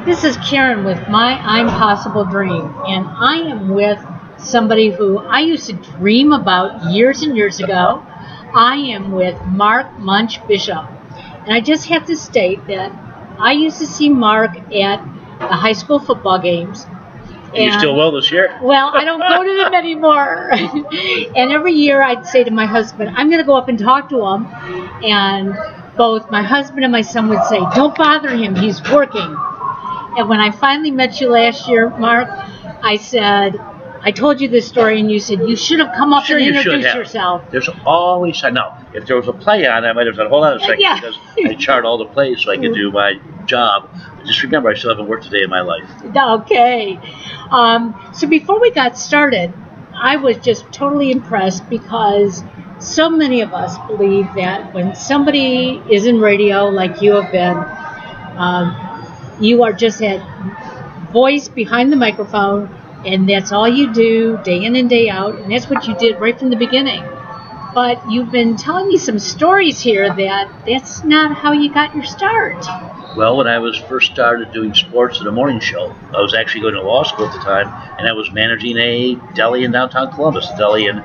This is Karen with My Impossible Dream, and I am with somebody who I used to dream about years and years ago. I am with Mark Munch Bishop, and I just have to state that I used to see Mark at the high school football games. And you still will this year? Well, I don't go to them anymore. And every year I'd say to my husband, I'm going to go up and talk to him. And both my husband and my son would say, don't bother him, he's working. And when I finally met you last year, Mark, I told you this story, and you said you should have come up and introduced yourself. There's always, now, if there was a play on, I might have said, hold on a second, because I chart all the plays so I could do my job. But just remember, I still haven't worked a day in my life. Okay. So before we got started, I was just totally impressed because so many of us believe that when somebody is in radio like you have been, you are just that voice behind the microphone, and that's all you do day in and day out, and that's what you did right from the beginning. But you've been telling me some stories here that's not how you got your start. Well, when I was first started doing sports at a morning show, I was actually going to law school at the time, and I was managing a deli in downtown Columbus. A deli, and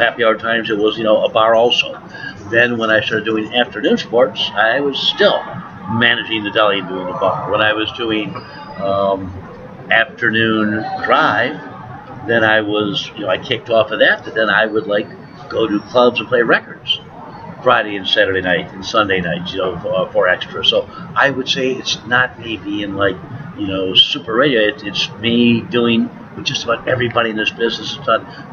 happy hour times, it was a bar also. Then when I started doing afternoon sports, I was still managing the deli and doing the bar. When I was doing afternoon drive, then I was, I kicked off of that, but then I would go to clubs and play records Friday and Saturday night and Sunday nights, for extra. So I would say it's not me being super radio. It's me doing with just about everybody in this business.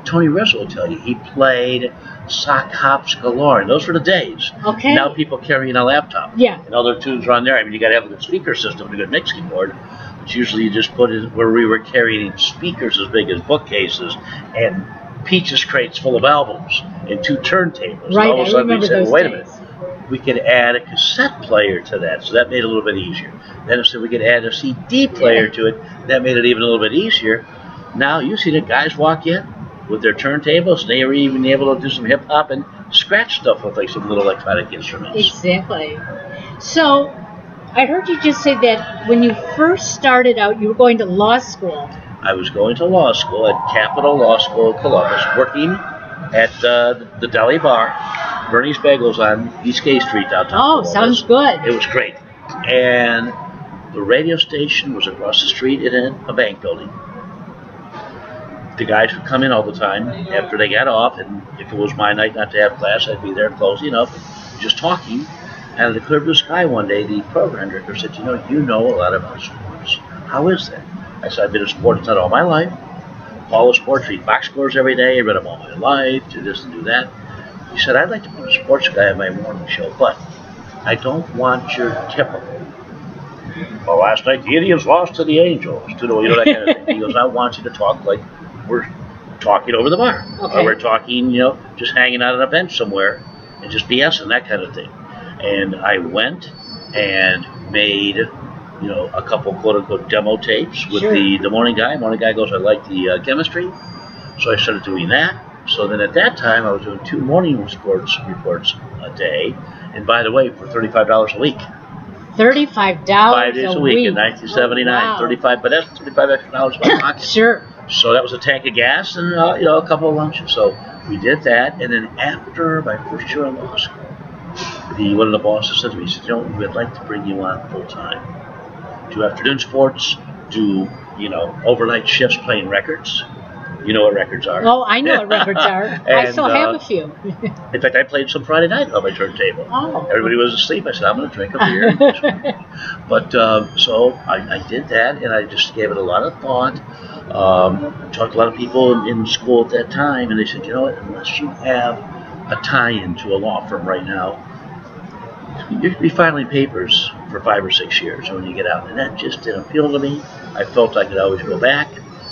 Tony Rizzo will tell you, he played sock hops galore, and those were the days. Okay. Now people carrying a laptop. Yeah. And all their tunes are on there. I mean, you got to have a good speaker system and a good mixing board. But usually you just put it where we were carrying speakers as big as bookcases and peaches crates full of albums and 2 turntables. Right, and all of a sudden we said, well, wait a days. minute. We could add a cassette player to that, so that made it a little bit easier. Then if we could add a CD player to it, that made it even a little bit easier. Now you see the guys walk in with their turntables, and they were even able to do some hip hop and scratch stuff with some little electronic instruments. Exactly. So I heard you just say that when you first started out, you were going to law school. I was going to law school at Capital Law School in Columbus, working at the deli bar, Bernie's Bagels on East Gay Street downtown. Oh, Columbus. Sounds good. It was great. And the radio station was across the street in a bank building. The guys would come in all the time after they got off, and if it was my night not to have class, I'd be there closing up, just talking. And at the clear blue sky one day, the program director said, you know a lot about sports. How is that? I said, I've been a sports nut all my life. Follow sports, read box scores every day, read them all my life, do this and do that. He said, I'd like to be a sports guy on my morning show, but I don't want your typical, well, last night the Indians lost to the Angels, that kind of thing. He goes, I want you to talk like we're talking over the bar. Okay. Or we're talking, just hanging out on a bench somewhere and just BSing, that kind of thing. And I went and made, a couple quote-unquote demo tapes with the morning guy. Morning guy goes, I like the chemistry. So I started doing that. So then at that time, I was doing 2 morning sports reports a day. And by the way, for $35 a week. $35 5 days a week in 1979. Wow. 35, but that's $35 extra in my pocket. Sure. So that was a tank of gas and, a couple of lunches. So we did that. And then after my first year in law school, one of the bosses said to me, he said, we'd like to bring you on full time. Do afternoon sports, do, overnight shifts playing records. You know what records are. Oh, I know what records are. I still have a few. In fact, I played some Friday night on my turntable. Oh. Everybody was asleep. I said, I'm going to drink a beer. But so I did that, and I just gave it a lot of thought. Talked to a lot of people in school at that time, and they said, unless you have a tie-in to a law firm right now, you could be filing papers for 5 or 6 years when you get out. And that just didn't appeal to me. I felt I could always go back.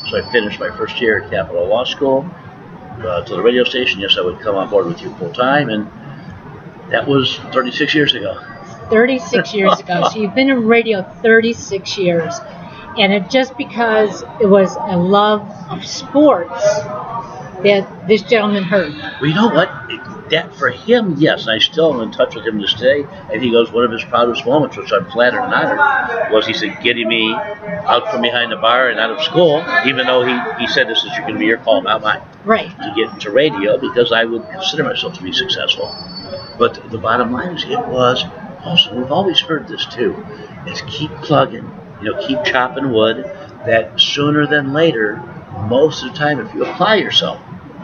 So I finished my first year at Capital Law School. To the radio station, yes, I would come on board with you full time. And that was 36 years ago. 36 years ago. So you've been in radio 36 years. And it just because it was a love of sports that this gentleman heard. Well, you know what? That for him, yes, I still am in touch with him this day. And he goes, one of his proudest moments, which I'm flattered and honored, was he said, getting me out from behind the bar and out of school, even though he said this is going to be your call, not mine. Right. To get into radio because I would consider myself to be successful. But the bottom line is, it was also, we've always heard this too, is keep plugging, keep chopping wood, that sooner than later, most of the time, if you apply yourself,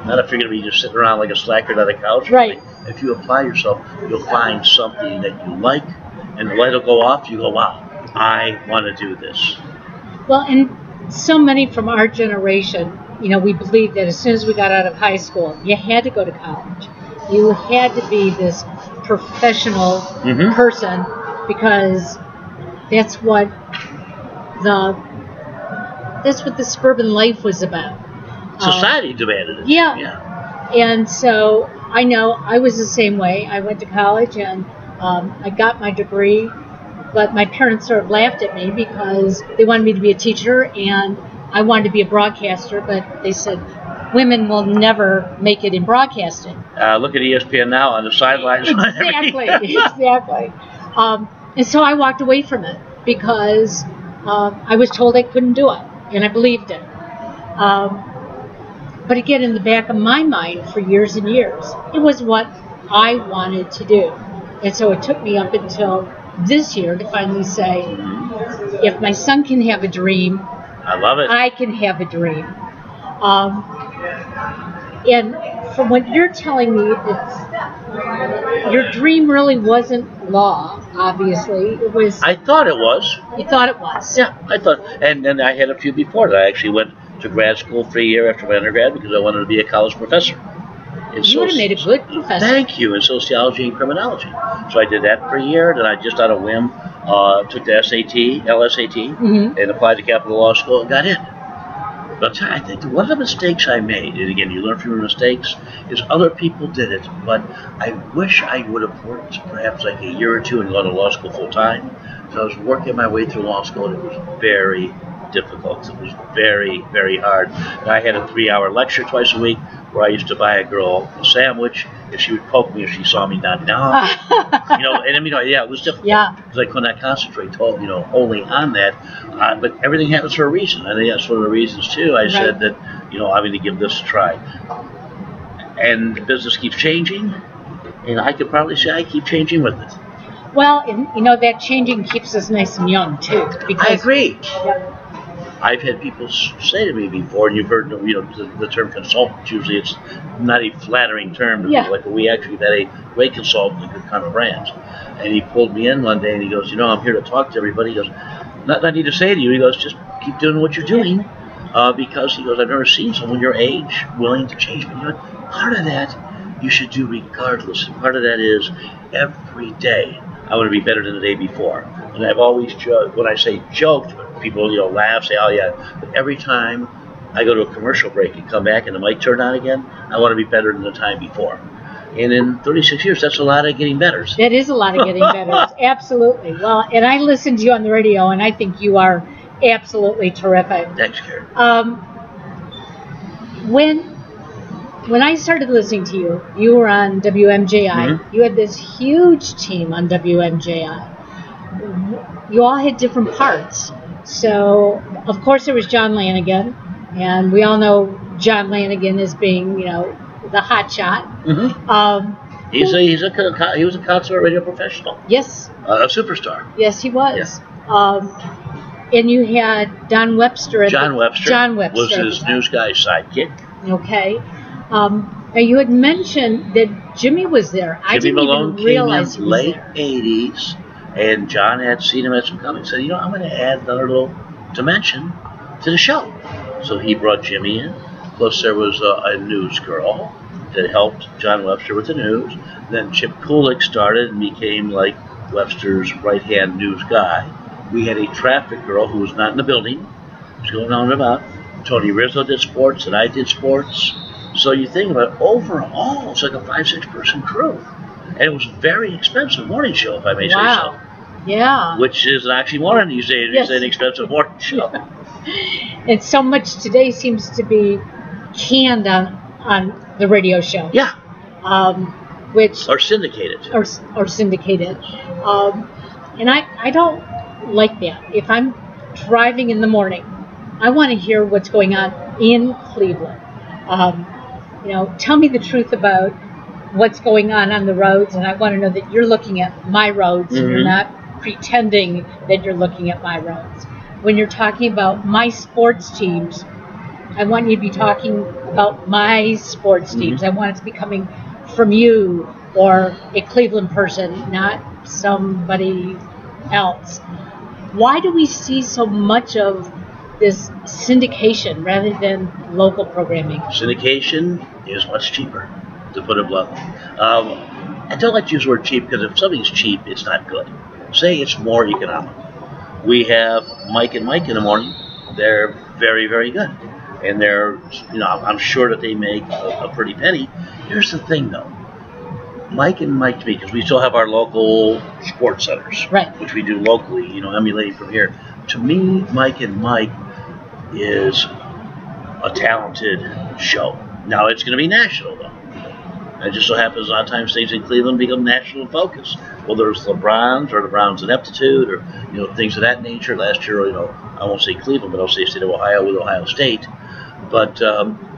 not if you're going to be just sitting around like a slacker on the couch. Right. If you apply yourself, you'll find something that you like, and the light will go off. You go, wow, I want to do this. Well, and so many from our generation, we believed that as soon as we got out of high school, you had to go to college. You had to be this professional person because that's what the suburban life was about. Society demanded it. Yeah. And so I know I was the same way. I went to college and I got my degree, but my parents sort of laughed at me because they wanted me to be a teacher and I wanted to be a broadcaster, but they said women will never make it in broadcasting. Look at ESPN now on the sidelines. Exactly. And so I walked away from it because I was told I couldn't do it, and I believed it. But again, in the back of my mind for years and years, it was what I wanted to do. And so it took me up until this year to finally say, if my son can have a dream, I love it. I can have a dream. And from what you're telling me, your dream really wasn't law, obviously. It was. I thought it was. You thought it was? Yeah, I thought. And then I had a few before that. I actually went to grad school for a year after my undergrad because I wanted to be a college professor. You would have made a good professor. Thank you, in sociology and criminology. So I did that for a year, then I just out of whim took the LSAT, and applied to Capital Law School and got in. But I think one of the mistakes I made, and again, you learn from your mistakes, is other people did it, but I wish I would have worked perhaps like a year or two and gone to law school full time. So I was working my way through law school, and it was very difficult. It was very, very hard. And I had a 3-hour lecture twice a week where I used to buy a girl a sandwich if she would poke me if she saw me nodding down. It was difficult. Yeah. Because I could not concentrate, only on that. But everything happens for a reason. I think that's one of the reasons too. I said that, I'm going to give this a try. And the business keeps changing, and I could probably say I keep changing with it. Well, and that changing keeps us nice and young too. Because, I agree. Yep. I've had people say to me before, and you've heard, the term consultant. Usually, it's not a flattering term to people. Like, we actually had a great consultant that could come to brands, and he pulled me in one day, and he goes, I'm here to talk to everybody. He goes, nothing I need to say to you. He goes, just keep doing what you're doing, because he goes, I've never seen someone your age willing to change. But part of that you should do regardless, and part of that is every day I want to be better than the day before. And I've always joked, when I say joked, people laugh, say, oh yeah, but every time I go to a commercial break and come back and the mic turned on again, I want to be better than the time before. And in 36 years, that's a lot of getting better. That is a lot of getting better. Absolutely. Well, and I listen to you on the radio, and I think you are absolutely terrific. Thanks, Karen. When I started listening to you, you were on WMJI. You had this huge team on WMJI. You all had different parts. So, of course, there was John Lanigan, and we all know John Lanigan as being, the hot shot. He was a consummate radio professional. Yes. A superstar. Yes, he was. Yeah. And you had Don Webster. John Webster was his news guy sidekick. Okay. Now you had mentioned that Jimmy was there. I didn't even realize he was late 80s. And John had seen him at some company and said, I'm going to add another little dimension to the show. So he brought Jimmy in. Plus there was a news girl that helped John Webster with the news. Then Chip Kulik started and became like Webster's right-hand news guy. We had a traffic girl who was not in the building. She was going on and about. Tony Rizzo did sports and I did sports. So you think about it, overall, it's like a 5-6 person crew. And it was a very expensive morning show, if I may say so. Yeah. Which is an oxymoron these days. It's an expensive morning show. And so much today seems to be canned on on the radio show. Yeah. Which or syndicated. Or syndicated. And I don't like that. If I'm driving in the morning, I want to hear what's going on in Cleveland. Tell me the truth about what's going on the roads, and I want to know that you're looking at my roads and you're not pretending that you're looking at my roads. When you're talking about my sports teams, I want you to be talking about my sports teams. I want it to be coming from you or a Cleveland person, not somebody else. Why do we see so much of this syndication rather than local programming? Syndication is much cheaper, to put it bluntly. I don't like to use the word cheap because if something's cheap, it's not good. Say it's more economic. We have Mike and Mike in the morning. They're very, very good. And they're, I'm sure that they make a pretty penny. Here's the thing, though. Mike and Mike to me, because we still have our local sports centers, right, which we do locally, emulating from here. To me, Mike and Mike is a talented show. Now, it's going to be national, though. It just so happens a lot of times things in Cleveland become national focus. Whether it's the Browns or the Browns Ineptitude or, things of that nature. Last year, I won't say Cleveland, but I'll say State of Ohio with Ohio State. But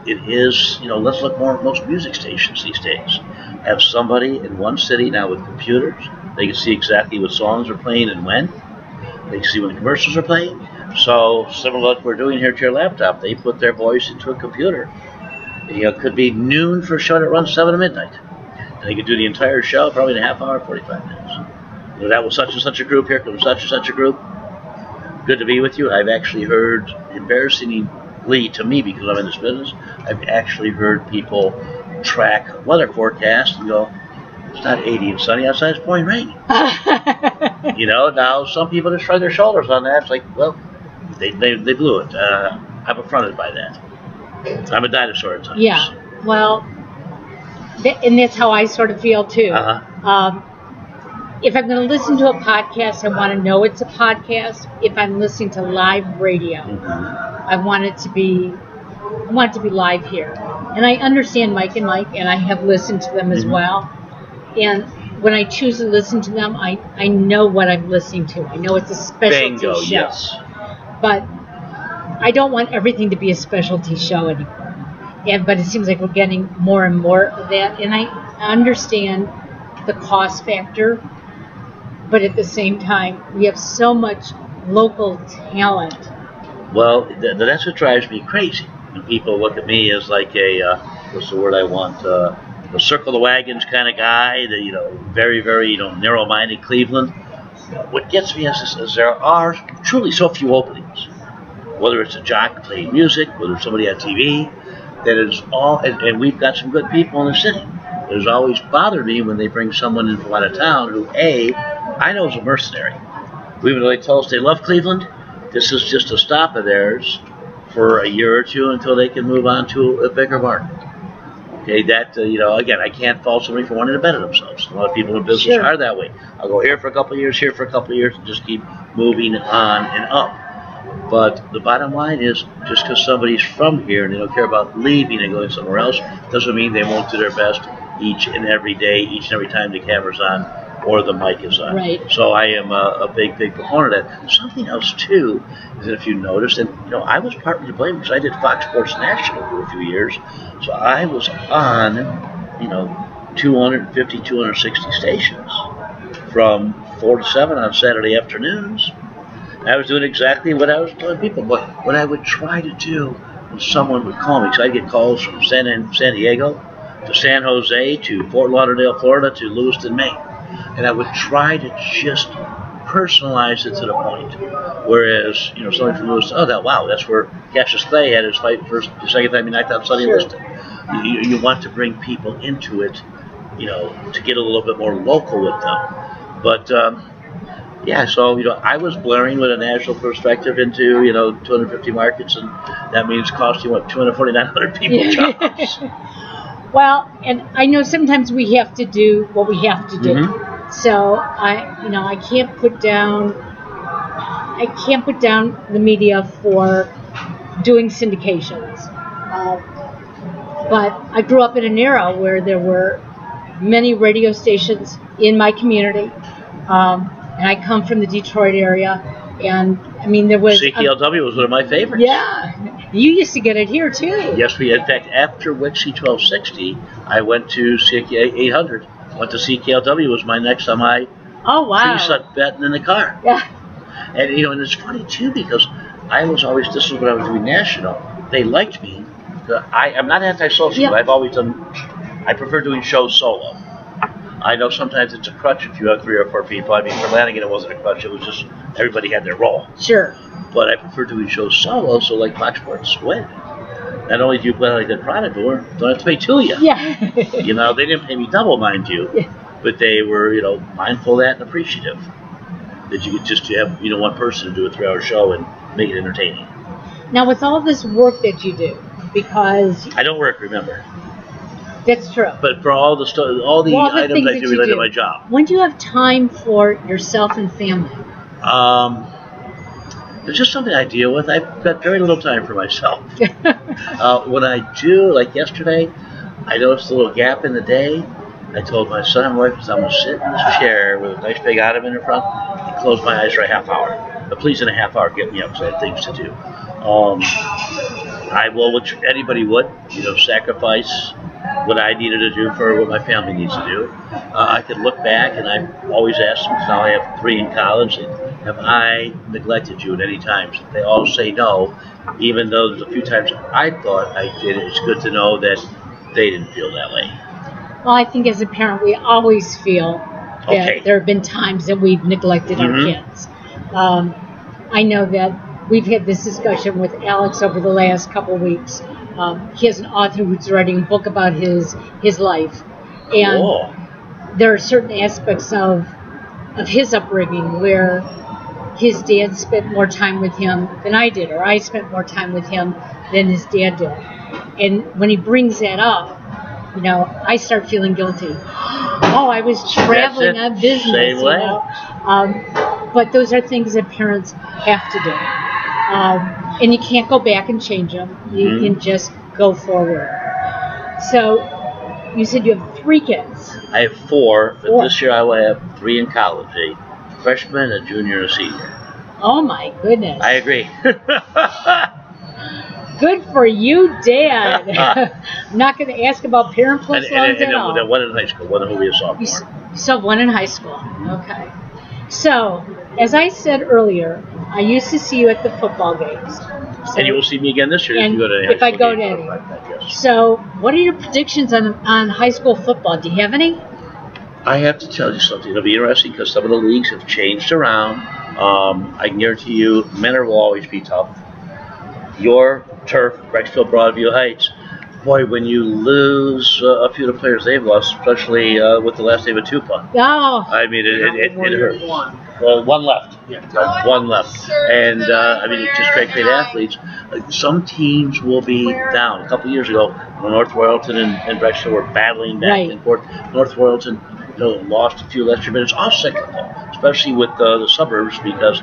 it is, let's look more at most music stations these days. Have somebody in one city now with computers. They can see exactly what songs are playing and when. They can see when the commercials are playing. So similar to what we're doing here to your laptop, they put their voice into a computer. It could be noon for a show that runs 7 to midnight. And they could do the entire show probably in a half hour, 45 minutes. That was such and such a group. Here comes such and such a group. Good to be with you. I've actually heard, embarrassingly to me because I'm in this business, I've actually heard people track weather forecast and go, it's not 80 and sunny outside, it's pouring rain. Now some people just shrug their shoulders on that. It's like, well, they blew it. I'm affronted by that. I'm a dinosaur at times. Yeah, well, and that's how I sort of feel too. If I'm going to listen to a podcast, I want to know it's a podcast. If I'm listening to live radio, I want it to be live here. And I understand Mike and Mike, and I have listened to them as well. And when I choose to listen to them, I know what I'm listening to. I know it's a specialty show. Yes. But I don't want everything to be a specialty show anymore. But it seems like we're getting more and more of that. And I understand the cost factor. But at the same time, we have so much local talent. Well, that's what drives me crazy. When people look at me as like a, what's the word I want, a circle the wagons kind of guy, very, very, narrow-minded Cleveland. What gets me is there are truly so few openings. Whether it's a jock playing music, whether it's somebody on TV, that is all, and we've got some good people in the city. It has always bothered me when they bring someone in from out of town who, I know is a mercenary. Even though they tell us they love Cleveland, this is just a stop of theirs for a year or two until they can move on to a bigger market. Okay, that, again, I can't fault somebody for wanting to better themselves. A lot of people in business are that way. I'll go here for a couple of years, here for a couple of years, and just keep moving on and up. But the bottom line is, just because somebody's from here and they don't care about leaving and going somewhere else, doesn't mean they won't do their best each and every day, each and every time the camera's on or the mic is on. Right. So I am a big, big proponent of that. Something else, too, is that if you noticed, and I was partly to blame because I did Fox Sports National for a few years, so I was on, 250, 260 stations from 4 to 7 on Saturday afternoons. I was doing exactly what I was telling people. But what I would try to do when someone would call me, because I'd get calls from San Diego to San Jose to Fort Lauderdale, Florida to Lewiston, Maine. And I would try to just personalize it to the point. Whereas, somebody from Lewiston, that's where Cassius Clay had his fight the second time he knocked out Sonny Liston. You want to bring people into it, to get a little bit more local with them. But, so, I was blaring with a national perspective into, 250 markets, and that means costing, 2,4,900 people jobs. Well, and I know sometimes we have to do what we have to do. So I can't put down the media for doing syndications. But I grew up in an era where there were many radio stations in my community. And I come from the Detroit area. And, I mean, there was... CKLW was one of my favorites. Yeah. You used to get it here, too. Yes, we. In fact, after Wixie 1260, I went to CK 800. Went to CKLW. Was my next on my tree-sut betting in the car. Yeah. And, you know, and it's funny, too, because I was always... This is when I was doing national. They liked me. I'm not antisocial. Yeah. I've always done... I prefer doing shows solo. I know sometimes it's a crutch if you have 3 or 4 people. I mean, for Lanigan, it wasn't a crutch. It was just everybody had their role. Sure. But I prefer doing shows solo, so like Fox Sports win. Not only do you play like that product, but don't have to pay to you. Yeah. You know, they didn't pay me double, mind you. Yeah. But they were, you know, mindful of that and appreciative. That you could just have, you know, one person to do a 3-hour show and make it entertaining. Now, with all this work that you do, because... I don't work, remember. That's true. But for all the items I do related to my job. When do you have time for yourself and family? There's just something I deal with. I've got very little time for myself. When I do, like yesterday, I noticed a little gap in the day. I told my son and wife, I'm going to sit in this chair with a nice big ottoman in front and close my eyes for a half hour. But please, in a half hour, get me up because I have things to do. I will, which anybody would, you know, sacrifice what I needed to do for what my family needs to do. I could look back, and I've always asked them, because now I have 3 in college, have I neglected you at any times? They all say no, even though there's a few times I thought I did. It's good to know that they didn't feel that way. Well, I think as a parent, we always feel that there have been times that we've neglected our kids. I know that we've had this discussion with Alex over the last couple of weeks. He has an author who's writing a book about his life. And there are certain aspects of his upbringing where his dad spent more time with him than I did, or I spent more time with him than his dad did. And when he brings that up, you know, I start feeling guilty. Oh, I was traveling on business. Same way. You know? But those are things that parents have to do. And you can't go back and change them. You can just go forward. So, you said you have 3 kids. I have 4, but this year I will have 3 in college, a freshman, a junior, and a senior. Oh my goodness. I agree. Good for you, Dad. I'm not going to ask about Parent Plus loans at all. And one in high school, one will be a sophomore. You still have 1 in high school. Okay. So, as I said earlier, I used to see you at the football games. So, and you will see me again this year if you go to any high school. If I go to any. Yes. So, what are your predictions on high school football? Do you have any? I have to tell you something. It'll be interesting because some of the leagues have changed around. I can guarantee you, Mentor will always be tough. Your turf, Rexville, Broadview Heights, boy, when you lose a few of the players they've lost, especially with the last name of Tupa. Oh. I mean, it hurts. Well, 1 left. Yeah. 1 left. And, I mean, it's just great athletes. Some teams will be down. A couple of years ago, when North Royalton and Rexville were battling back and forth, North Royalton lost a few extra minutes. All cyclical, especially with the suburbs, because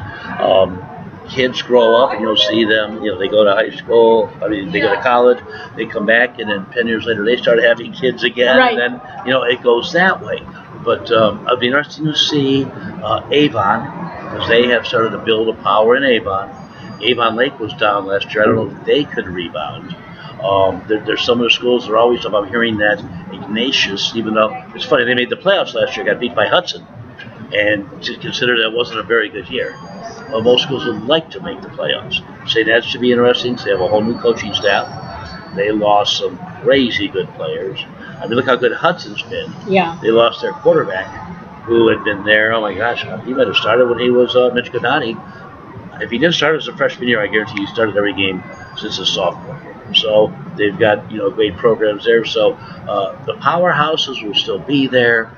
kids grow up and you'll see them, you know, they go to high school, I mean, they go to college, they come back, and then 10 years later they start having kids again, and then, you know, it goes that way. But it'll be interesting to see Avon, because they have started to build a power in Avon. Avon Lake was down last year. I don't know if they could rebound. There's some of the schools that are always up. I'm hearing that Ignatius, even though it's funny, they made the playoffs last year, got beat by Hudson. And to consider that wasn't a very good year. Well, most schools would like to make the playoffs. St. Ed's should be interesting. They have a whole new coaching staff. They lost some crazy good players. I mean, look how good Hudson's been. Yeah. They lost their quarterback, who had been there. Oh my gosh, he might have started when he was Mitch Gadani. If he didn't start as a freshman year, I guarantee he started every game since his sophomore year. So they've got, you know, great programs there. So the powerhouses will still be there.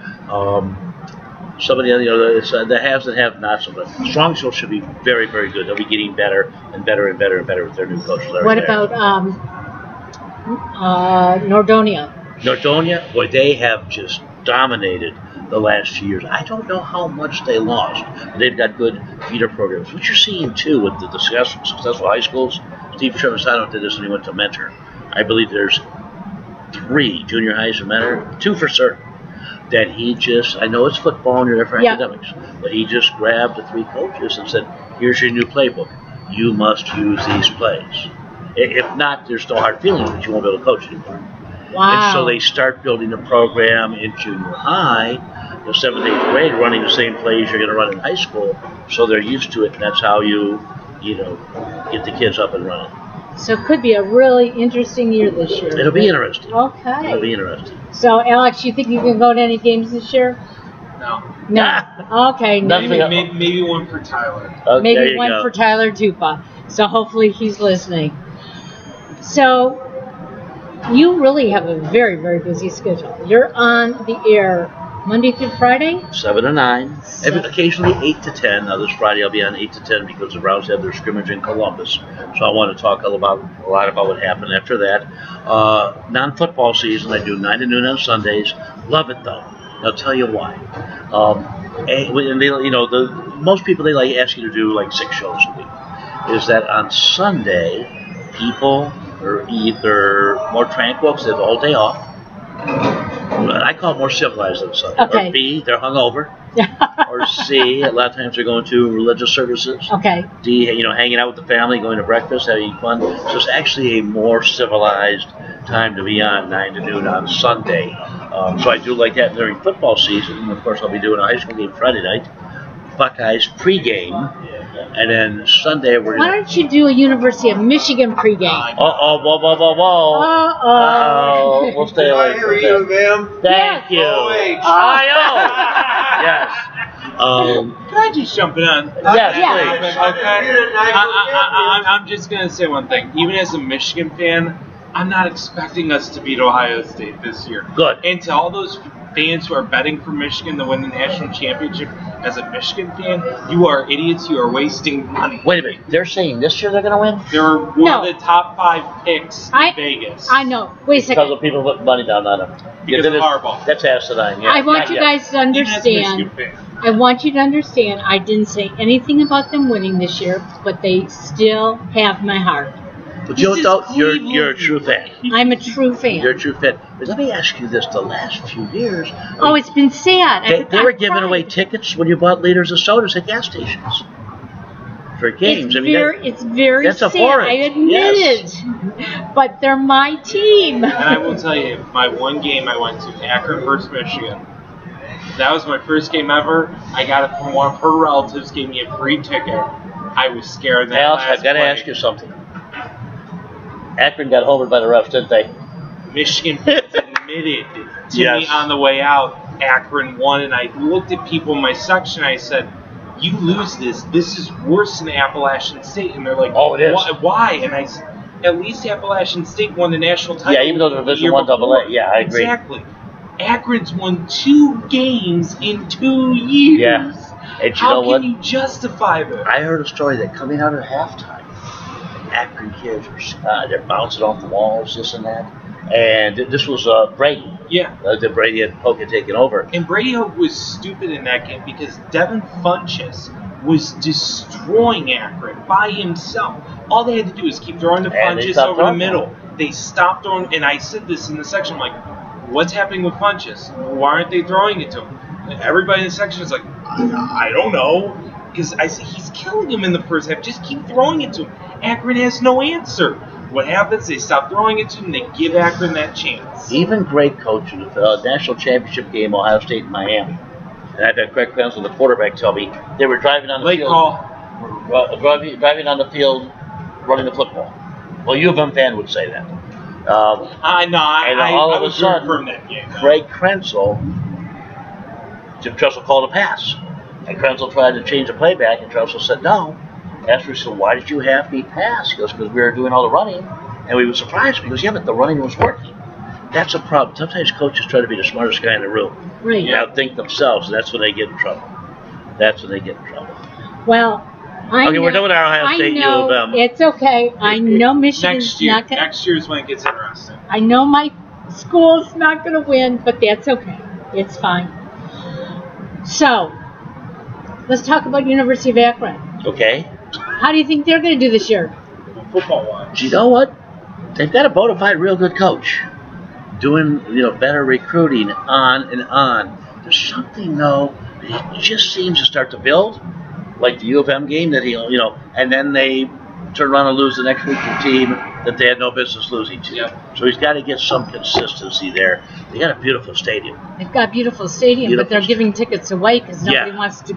Somebody, you know, it's the haves and have-nots. Strongsville should be very, very good. They'll be getting better and better and better and better with their new coaches. What about Nordonia? Nordonia, boy, they have just dominated the last few years. I don't know how much they lost. They've got good feeder programs. What you're seeing, too, with the successful high schools, Steve Trevisano did this when he went to Mentor. I believe there's 3 junior highs and better, 2 for certain, that he just, I know it's football and you're there for academics, but he just grabbed the 3 coaches and said, here's your new playbook. You must use these plays. If not, there's no hard feelings, but you won't be able to coach anymore. Wow. And so they start building a program in junior high, 7th, 8th grade, running the same plays you're going to run in high school, so they're used to it, and that's how you get the kids up and running. So it could be a really interesting year this year. It'll be interesting. Okay. It'll be interesting. So, Alex, you think you can go to any games this year? No. No. Okay. No. Maybe one for Tyler. Oh, Maybe one for Tyler Tupa. So hopefully he's listening. So you really have a very, very busy schedule. You're on the air Monday through Friday? 7 to 9. Occasionally 8 to 10. Now this Friday I'll be on 8 to 10 because the Browns have their scrimmage in Columbus. So I want to talk a lot about what happened after that. Non-football season, I do 9 to noon on Sundays. Love it though. I'll tell you why. And they, most people, they ask you to do 6 shows a week. Is that on Sunday, people are either more tranquil because they have all day off. I call it more civilized than Sunday. Okay. Or B, they're hungover. Or C, a lot of times they're going to religious services. Okay. D, hanging out with the family, going to breakfast, having fun. So it's actually a more civilized time to be on 9 to noon on Sunday. So I do like that during football season. And of course, I'll be doing a high school game Friday night, Buckeyes pregame, and then Sunday we're. Why don't you do a University of Michigan pregame? Uh-oh. We'll stay away from that. ma'am. Thank you. I know. Can I just jump in on? Yes, Yeah. please. Okay. I'm just gonna say one thing. Even as a Michigan fan, I'm not expecting us to beat Ohio State this year. Good. And to all those fans who are betting for Michigan to win the national championship, as a Michigan fan, you are idiots. You are wasting money. Wait a minute. They're saying this year they're going to win? They're one of the top 5 picks in Vegas. I know. Wait a second. Because of people putting money down on them. Because of Harbaugh. That's asinine. Yeah. I want you guys to understand. I want you to understand. I didn't say anything about them winning this year, but they still have my heart. But you're a true fan. I'm a true fan. You're a true fan. But let me ask you this: the last few years, Oh, it's been sad. they were giving away tickets when you bought liters of sodas at gas stations for games. It's very that's sad. abhorrent. I admit it. But they're my team. And I will tell you, my one game I went to, Akron versus Michigan. That was my first game ever. I got it from one of her relatives, gave me a free ticket. I was scared. Alex, I've got to ask you something. Akron got homered by the refs, didn't they? Michigan fans admitted to me on the way out, Akron won, and I looked at people in my section, and I said, you lose this. This is worse than Appalachian State. And they're like, oh, it is. Why? And I said, at least Appalachian State won the national title. Yeah, even though they're Division I AA. Yeah, I agree. Exactly. Akron's won 2 games in 2 years. Yeah. And How can you justify that? I heard a story that coming out at halftime, Akron kids are they're bouncing off the walls, this and that. And this was Brady. Yeah. Brady had Polk had taken over. And Brady Hoke was stupid in that game because Devin Funchess was destroying Akron by himself. All they had to do was keep throwing the Funchess over the middle. They stopped throwing, and I said this in the section, I'm like, what's happening with Funchess? Why aren't they throwing it to him? And everybody in the section is like, I don't know. Because I said, he's killing him in the first half. Just keep throwing it to him. Akron has no answer. What happens? They stop throwing it to him. They give Akron that chance. Even great coach in the national championship game, Ohio State and Miami. And I've had Craig Krenzel, the quarterback, tell me they were driving on the field. Driving on the field, running the football. Well, U of M fan would say that. I know. All of a sudden, from that game, Craig Krenzel, Jim Tressel called a pass. And Krenzel tried to change the playback, and Tressel said no. After he said, why did you have me pass? He goes, because we were doing all the running, and we were surprised because, yeah, but the running was working. That's a problem. Sometimes coaches try to be the smartest guy in the room. Right. You outthink themselves, and that's when they get in trouble. Well, we're done with our Ohio State. I know, U of M. it's okay. I know Michigan's not going to... Next year's when it gets interesting. I know my school's not going to win, but that's okay. It's fine. So, let's talk about University of Akron. Okay. How do you think they're going to do this year? Football-wise. You know what? They've got a bona fide real good coach. doing better recruiting, on and on. There's something though. It just seems to start to build, like the U of M game that and then they turn around and lose the next week to a team that they had no business losing to. Yep. So he's got to get some consistency there. They got a beautiful stadium. They've got a beautiful stadium, but they're giving tickets away because nobody wants to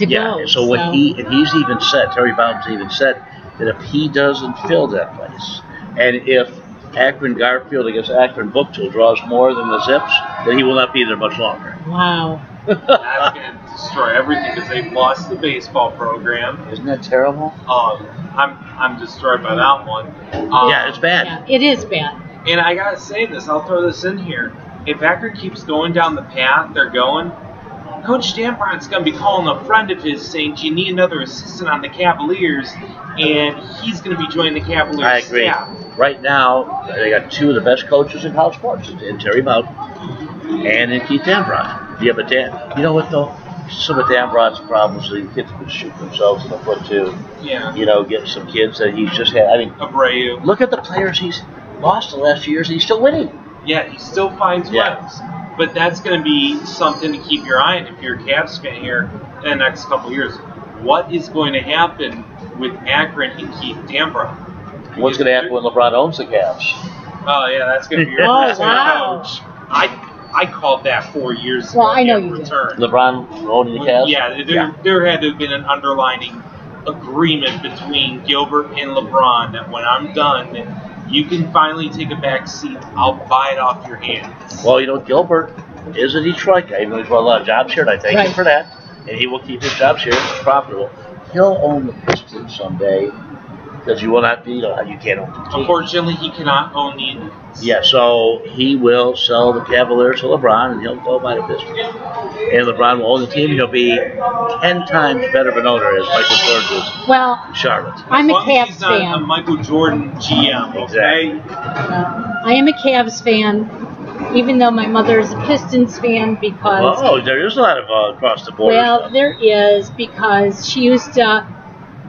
go. So what he's even said, Terry Bowden's even said that if he doesn't fill that place, and if Akron Garfield against Akron Booktool draws more than the Zips, then he will not be there much longer. Wow. That's going to destroy everything because they've lost the baseball program. Isn't that terrible? I'm destroyed by that one. It's bad. Yeah, it is bad. And I gotta say this, I'll throw this in here. If Akron keeps going down the path they're going, Coach Dambrot's going to be calling a friend of his saying, "Do you need another assistant on the Cavaliers?" And he's going to be joining the Cavaliers I agree. staff. Right now, they got two of the best coaches in college sports, in Terry Bowden and in Keith Dambrot. Yeah, but you know what though? Some of Dambrot's problems is the kids would shoot themselves in the foot too. Yeah. Get some kids that he's just had. I mean, Abreu. Look at the players he's lost the last few years, and he's still winning. Yeah, he still finds ways. But that's going to be something to keep your eye on if you're a Cavs fan here in the next couple of years. What is going to happen with Akron and Keith Dambrot? What's going to happen when LeBron owns the Cavs? Oh, yeah, that's going to be your first coach. I called that 4 years ago. Well, I know you did. LeBron owning the Cavs? Yeah, there had to have been an underlining agreement between Gilbert and LeBron that when I'm done, you can finally take a back seat. I'll buy it off your hands. Well, Gilbert is a Detroit guy. Even though he's won a lot of jobs here, and I thank him for that. And he will keep his jobs here. It's profitable. He'll own the Pistons someday because you will not be, you can't own the team. Unfortunately, he cannot own the Indians. Yeah, so he will sell the Cavaliers to LeBron, and he'll go buy the Pistons. And LeBron will own the team. He'll be 10 times better of an owner as Michael Jordan is in Charlotte. I'm a Cavs he's fan. not a Michael Jordan GM, okay? Exactly. I am a Cavs fan, even though my mother is a Pistons fan because... Oh, there is a lot of across the board Well, stuff. there is because she used to...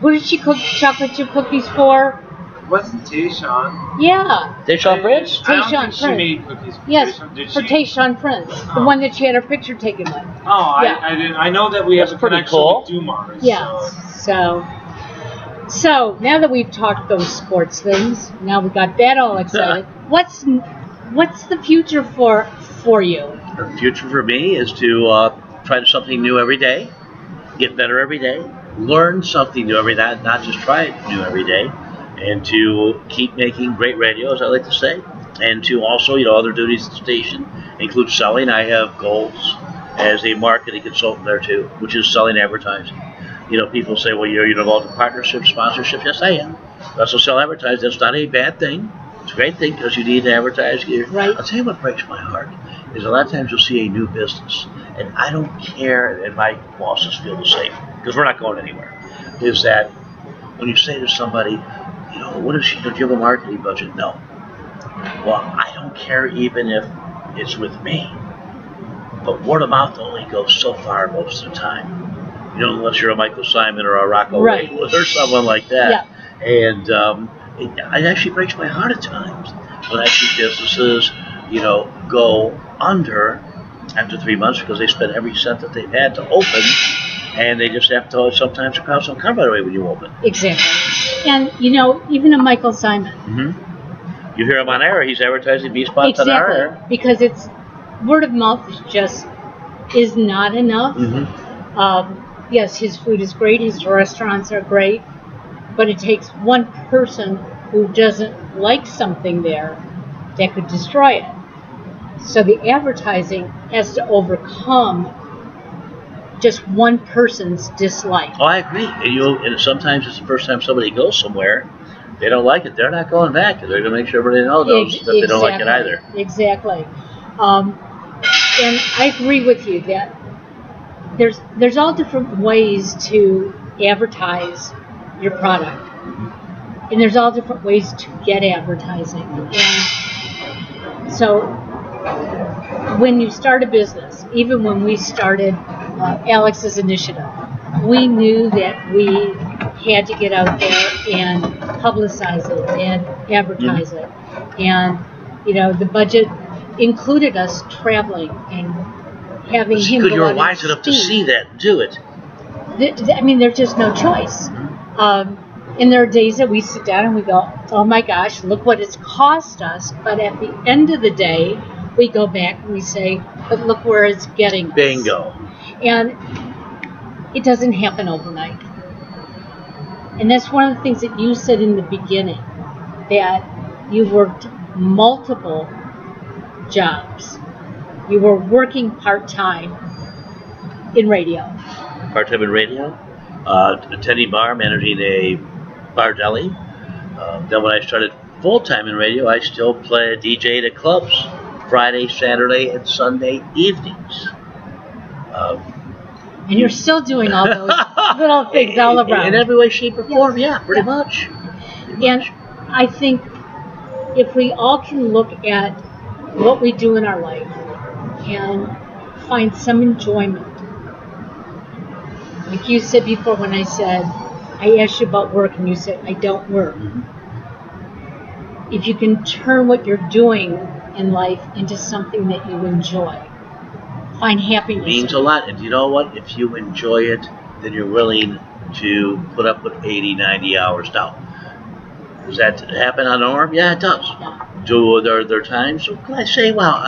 Who did she cook chocolate chip cookies for? Wasn't Tayshaun? Yeah. Tayshaun Prince? I don't Tayshaun think she Prince. made cookies for Yes, Tayshaun. Did for she? Tayshaun Prince, the one that she had her picture taken with. Oh, Yeah. I didn't. I know that we have That's a pretty connection cool. with Dumars. Yes. So now that we've talked those sports things, now we got that all excited. What's the future for you? The future for me is to try something new every day, get better every day, learn something new every day, not just try it new every day, and to keep making great radio, as I like to say, and to also, other duties at the station include selling. I have goals as a marketing consultant there too, which is selling advertising. People say, well, you're involved in partnerships, sponsorships. Yes, I am. I also sell advertising. That's not a bad thing. It's a great thing because you need to advertise. Right. I'll tell you what breaks my heart is a lot of times you'll see a new business, and I don't care, and my bosses feel the same because we're not going anywhere, is that when you say to somebody, what if do you have a marketing budget? No. Well, I don't care even if it's with me. But word of mouth only goes so far most of the time. Unless you're a Michael Simon or a Rocco Ringwood or someone like that. Yeah. And it actually breaks my heart at times when I see businesses, go under after 3 months because they spent every cent that they've had to open, and they just have to sometimes the crowds don't come right away when you open. Exactly. And, even a Michael Simon. Mm-hmm. You hear him on air, he's advertising B-spots on our air. Because it's word of mouth just is not enough. Mm-hmm. Yes, his food is great, his restaurants are great, but it takes one person who doesn't like something there that could destroy it. So the advertising has to overcome just one person's dislike. Oh, I agree. And sometimes it's the first time somebody goes somewhere, they don't like it, they're not going back. They're going to make sure everybody knows that they don't like it either. Exactly. And I agree with you that there's all different ways to advertise your product. And there's all different ways to get advertising. And so when you start a business, even when we started Alex's initiative, we knew that we had to get out there and publicize it and advertise it. And, the budget included us traveling and having him Because go you were out wise and enough to speak. see that and do it. I mean, there's just no choice. And there are days that we sit down and we go, oh my gosh, look what it's cost us. But at the end of the day, we go back and we say, but look where it's getting us. Bingo. And it doesn't happen overnight. And that's one of the things that you said in the beginning, that you worked multiple jobs. You were working part-time in radio. Part-time in radio, attending bar, managing a bar deli. Then when I started full-time in radio, I still DJ'd at clubs Friday, Saturday, and Sunday evenings. And you're still doing all those little things all around. In every way, shape, or form, yeah, pretty much. And I think if we all can look at what we do in our life and find some enjoyment. Like you said before when I asked you about work and you said, I don't work. If you can turn what you're doing in life into something that you enjoy, find happiness. It means a lot. And you know what? If you enjoy it, then you're willing to put up with 80, 90 hours. Now, does that happen on norm? Yeah, it does. Yeah. Are there times, can I say, wow,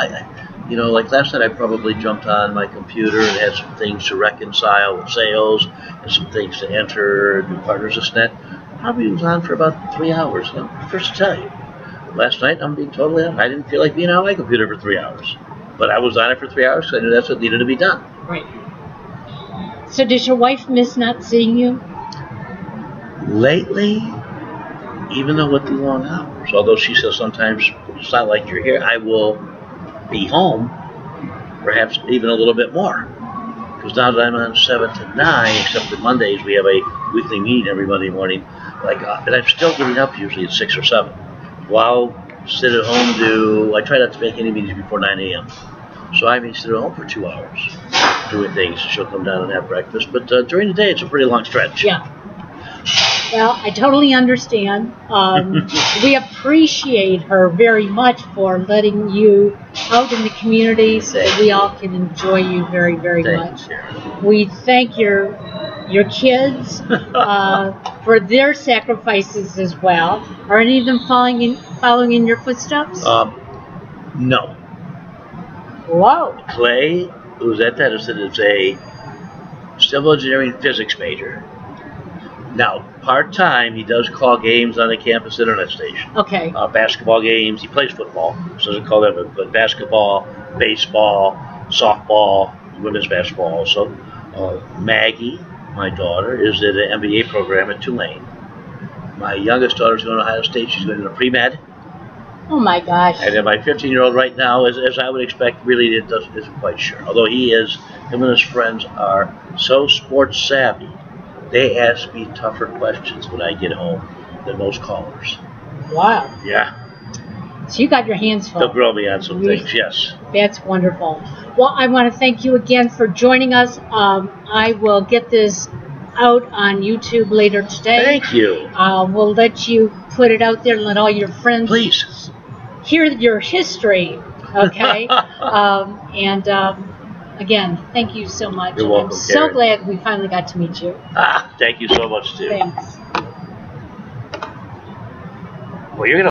like last night I probably jumped on my computer and had some things to reconcile with sales and some things to enter, new partners, this and that. Probably was on for about 3 hours. First to tell you. Last night, I'm being totally honest, I didn't feel like being on my computer for 3 hours. But I was on it for 3 hours because I knew that's what needed to be done. Right. So does your wife miss not seeing you? Lately, even though with the long hours, although she says sometimes it's not like you're here, I will be home, perhaps even a little bit more. Because now that I'm on 7 to 9, except for Mondays, we have a weekly meeting every Monday morning. And I'm still getting up usually at 6 or 7. While sit at home I try not to make any meetings before 9 a.m. So I may sit at home for 2 hours doing things. She'll come down and have breakfast. But during the day, it's a pretty long stretch. Yeah. Well, I totally understand. We appreciate her very much for letting you out in the community so that we all can enjoy you very, very much. We thank your kids for their sacrifices as well. Are any of them following in your footsteps? No. Whoa. Clay, who's at that, is a civil engineering physics major. Now, part-time, he does call games on the campus internet station. Okay. Basketball games. He plays football, so doesn't call them, but basketball, baseball, softball, women's basketball also. Maggie, my daughter, is at an MBA program at Tulane. My youngest daughter's going to Ohio State. She's going to pre-med. Oh, my gosh. And then my 15-year-old right now, as I would expect, really isn't quite sure. Although him and his friends are so sports savvy, they ask me tougher questions when I get home than most callers. Wow. Yeah. So you got your hands full. They'll grill me on some things, yes. That's wonderful. Well, I want to thank you again for joining us. I will get this out on YouTube later today. Thank you. We'll let you put it out there and let all your friends Please hear your history. Okay. Again, thank you so much. You're welcome, I'm so Karen. glad we finally got to meet you. Thank you so much, too. Thanks. Well, you're going to